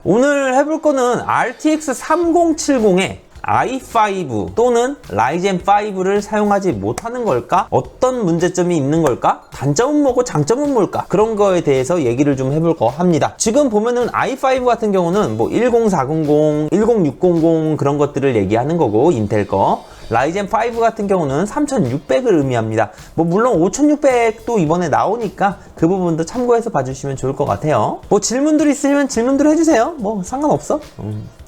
오늘 해볼 거는 RTX 3070에 i5 또는 라이젠 5를 사용하지 못하는 걸까? 어떤 문제점이 있는 걸까? 단점은 뭐고 장점은 뭘까? 그런 거에 대해서 얘기를 좀 해볼까 합니다. 지금 보면은 i5 같은 경우는 뭐 10400, 10600 그런 것들을 얘기하는 거고, 인텔 거. 라이젠 5 같은 경우는 3600을 의미합니다. 뭐 물론 5600도 이번에 나오니까 그 부분도 참고해서 봐주시면 좋을 것 같아요. 뭐 질문들 있으면 질문들 해주세요. 뭐 상관없어.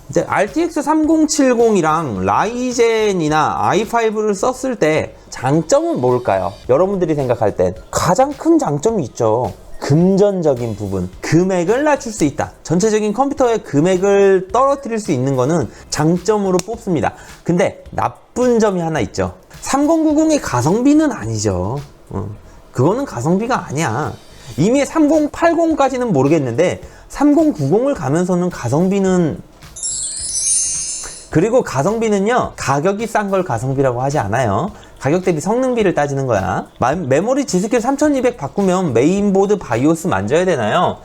이제 RTX 3070이랑 라이젠이나 i5를 썼을 때 장점은 뭘까요? 여러분들이 생각할 땐 가장 큰 장점이 있죠. 금전적인 부분, 금액을 낮출 수 있다. 전체적인 컴퓨터의 금액을 떨어뜨릴 수 있는 거는 장점으로 뽑습니다. 근데 나쁜 점이 하나 있죠. 3090이 가성비는 아니죠. 그거는 가성비가 아니야. 이미 3080까지는 모르겠는데 3090을 가면서는 가성비는, 그리고 가성비는요, 가격이 싼 걸 가성비라고 하지 않아요. 가격 대비 성능비를 따지는 거야. 메모리 G스킬 3200 바꾸면 메인보드 바이오스 만져야 되나요?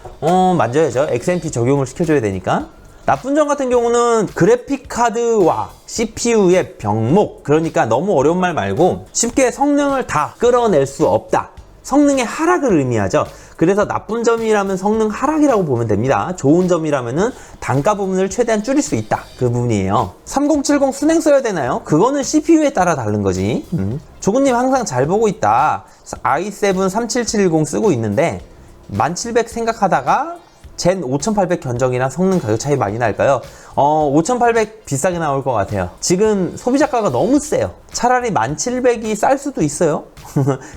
만져야죠. XMP 적용을 시켜줘야 되니까. 나쁜 점 같은 경우는 그래픽카드와 CPU의 병목, 그러니까 너무 어려운 말 말고 쉽게 성능을 다 끌어낼 수 없다. 성능의 하락을 의미하죠. 그래서 나쁜 점이라면 성능 하락이라고 보면 됩니다. 좋은 점이라면은 단가 부분을 최대한 줄일 수 있다. 그 부분이에요. 3070 순행 써야 되나요? 그거는 CPU에 따라 다른 거지. 조근님 항상 잘 보고 있다. i7 3770 쓰고 있는데 1700 생각하다가 젠 5800 견적이랑 성능 가격 차이 많이 날까요? 5800 비싸게 나올 것 같아요. 지금 소비자가가 너무 세요. 차라리 1700이 쌀 수도 있어요.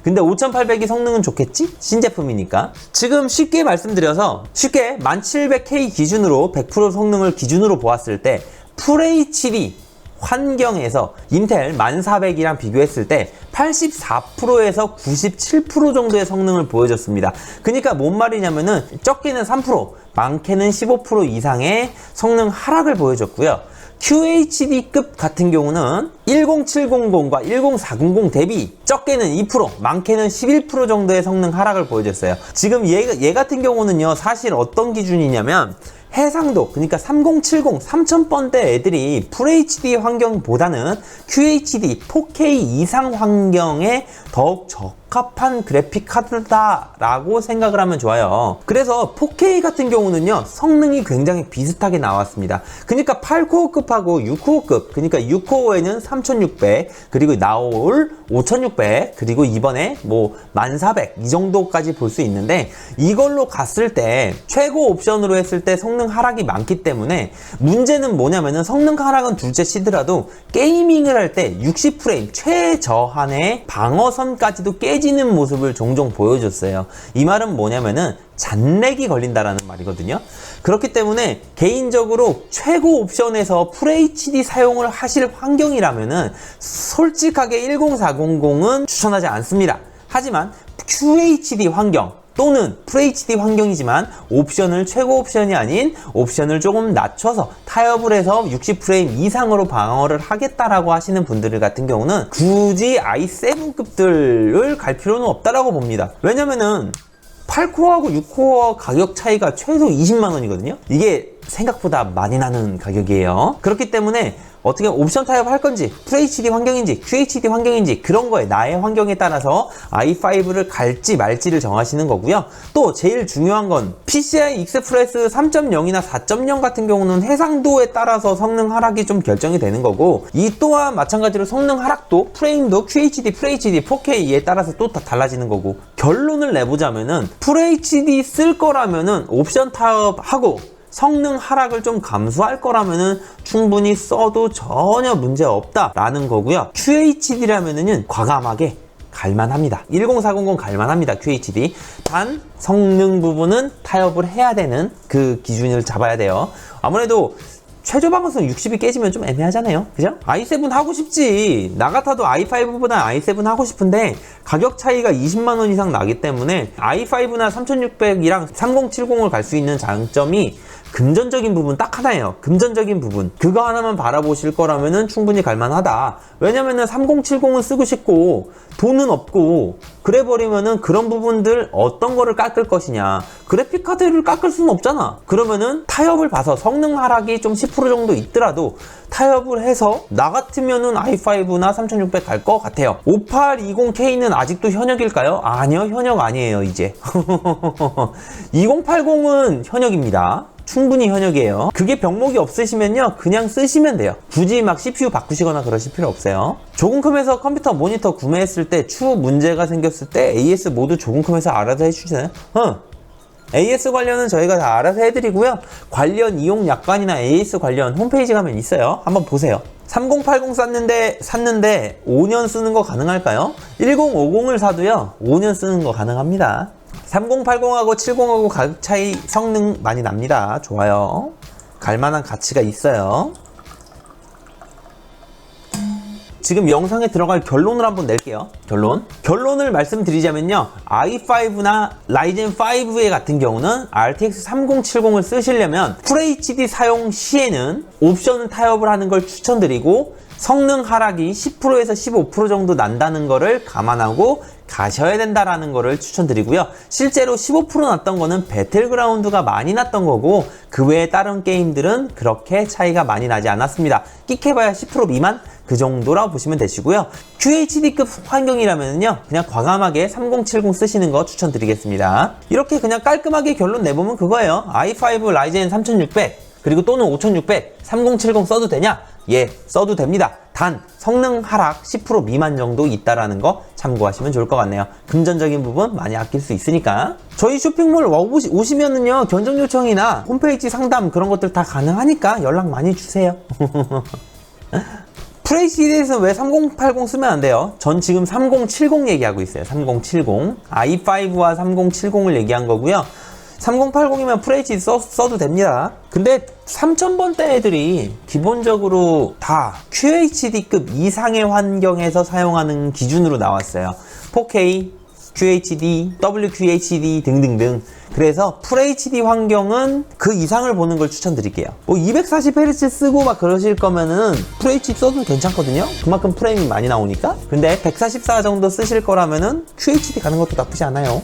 근데 5800이 성능은 좋겠지? 신제품이니까. 지금 쉽게 말씀드려서, 쉽게 1700K 기준으로 100% 성능을 기준으로 보았을 때 FHD 환경에서 인텔 1400이랑 비교했을 때 84%에서 97% 정도의 성능을 보여줬습니다. 그러니까 뭔 말이냐면은 적게는 3%, 많게는 15% 이상의 성능 하락을 보여줬고요. QHD급 같은 경우는 10700과 10400 대비 적게는 2%, 많게는 11% 정도의 성능 하락을 보여줬어요. 지금 얘 같은 경우는요, 사실 어떤 기준이냐면 해상도, 그러니까 3070, 3000번대 애들이 FHD 환경보다는 QHD, 4K 이상 환경에 더욱 적합한 그래픽 카드다라고 생각을 하면 좋아요. 그래서 4K 같은 경우는요, 성능이 굉장히 비슷하게 나왔습니다. 그러니까 8코어급하고 6코어급, 그러니까 6코어에는 3600, 그리고 나올 5600, 그리고 이번에 뭐 1400 이 정도까지 볼 수 있는데, 이걸로 갔을 때 최고 옵션으로 했을 때 성능 하락이 많기 때문에 문제는 뭐냐면은, 성능 하락은 둘째 치더라도 게이밍을 할 때 60프레임 최저한의 방어선까지도 깨지는 모습을 종종 보여줬어요. 이 말은 뭐냐면은 잔렉이 걸린다라는 말이거든요. 그렇기 때문에 개인적으로 최고 옵션에서 FHD 사용을 하실 환경이라면은 솔직하게 10400은 추천하지 않습니다. 하지만 QHD 환경 또는 FHD 환경이지만 옵션을 최고 옵션이 아닌 옵션을 조금 낮춰서 타협을 해서 60프레임 이상으로 방어를 하겠다라고 하시는 분들 같은 경우는 굳이 i7급들을 갈 필요는 없다라고 봅니다. 왜냐면은 8코어하고 6코어 가격 차이가 최소 20만원이거든요. 이게 생각보다 많이 나는 가격이에요. 그렇기 때문에 어떻게 옵션 타협할 건지, FHD 환경인지 QHD 환경인지 그런 거에 나의 환경에 따라서 i5를 갈지 말지를 정하시는 거고요. 또 제일 중요한 건 PCI Express 3.0이나 4.0 같은 경우는 해상도에 따라서 성능 하락이 좀 결정이 되는 거고, 이 또한 마찬가지로 성능 하락도 프레임도 QHD, FHD, 4K에 따라서 또 다 달라지는 거고, 결론을 내보자면은 FHD 쓸 거라면은 옵션 타협하고 성능 하락을 좀 감수할 거라면은 충분히 써도 전혀 문제 없다라는 거고요. QHD라면은 과감하게 갈만합니다. 10400 갈만합니다. QHD. 단 성능 부분은 타협을 해야 되는 그 기준을 잡아야 돼요. 아무래도 최저 방어성 60이 깨지면 좀 애매하잖아요. 그죠? i7 하고 싶지. 나 같아도 i5보다 i7 하고 싶은데 가격 차이가 20만원 이상 나기 때문에 i5나 3600이랑 3070을 갈 수 있는 장점이 금전적인 부분 딱 하나예요. 금전적인 부분. 그거 하나만 바라보실 거라면은 충분히 갈만하다. 왜냐면은 3070은 쓰고 싶고 돈은 없고 그래 버리면은 그런 부분들 어떤 거를 깎을 것이냐. 그래픽 카드를 깎을 수는 없잖아. 그러면은 타협을 봐서 성능 하락이 좀 10% 정도 있더라도 타협을 해서 나 같으면은 i5나 3600 갈 것 같아요. 5820K는 아직도 현역일까요? 아니요, 현역 아니에요 이제. 2080은 현역입니다. 충분히 현역이에요. 그게 병목이 없으시면요 그냥 쓰시면 돼요. 굳이 막 CPU 바꾸시거나 그러실 필요 없어요. 조금컴에서 컴퓨터 모니터 구매했을 때 추후 문제가 생겼을 때 AS 모두 조금컴에서 알아서 해주시잖아요. AS 관련은 저희가 다 알아서 해드리고요. 관련 이용 약관이나 AS 관련 홈페이지 가면 있어요. 한번 보세요. 3080 샀는데 5년 쓰는 거 가능할까요? 1050을 사도요 5년 쓰는 거 가능합니다. 3080하고 70하고 가격 차이 성능 많이 납니다. 좋아요. 갈만한 가치가 있어요. 지금 영상에 들어갈 결론을 한번 낼게요. 결론을 말씀드리자면요. i5나 라이젠 5의 같은 경우는 RTX 3070을 쓰시려면 FHD 사용 시에는 옵션 타협을 하는 걸 추천드리고 성능 하락이 10%에서 15% 정도 난다는 거를 감안하고 가셔야 된다라는 거를 추천드리고요. 실제로 15% 났던 거는 배틀그라운드가 많이 났던 거고 그 외에 다른 게임들은 그렇게 차이가 많이 나지 않았습니다. 끽해봐야 10% 미만? 그 정도라고 보시면 되시고요. QHD급 환경이라면요 그냥 과감하게 3070 쓰시는 거 추천드리겠습니다. 이렇게 그냥 깔끔하게 결론 내보면 그거예요. i5 라이젠 3600 그리고 또는 5600 3070 써도 되냐? 예, 써도 됩니다. 단 성능 하락 10% 미만 정도 있다라는 거 참고하시면 좋을 것 같네요. 금전적인 부분 많이 아낄 수 있으니까. 저희 쇼핑몰 오시면은요 견적 요청이나 홈페이지 상담 그런 것들 다 가능하니까 연락 많이 주세요. FHD에서 왜 3080 쓰면 안 돼요? 전 지금 3070 얘기하고 있어요. 3070 i5와 3070을 얘기한 거고요. 3080이면 FHD 써도 됩니다. 근데 3000번대 애들이 기본적으로 다 QHD급 이상의 환경에서 사용하는 기준으로 나왔어요. 4K, QHD, WQHD 등등등. 그래서 FHD 환경은 그 이상을 보는 걸 추천드릴게요. 뭐 240Hz 쓰고 막 그러실 거면은 FHD 써도 괜찮거든요. 그만큼 프레임이 많이 나오니까. 근데 144 정도 쓰실 거라면은 QHD 가는 것도 나쁘지 않아요.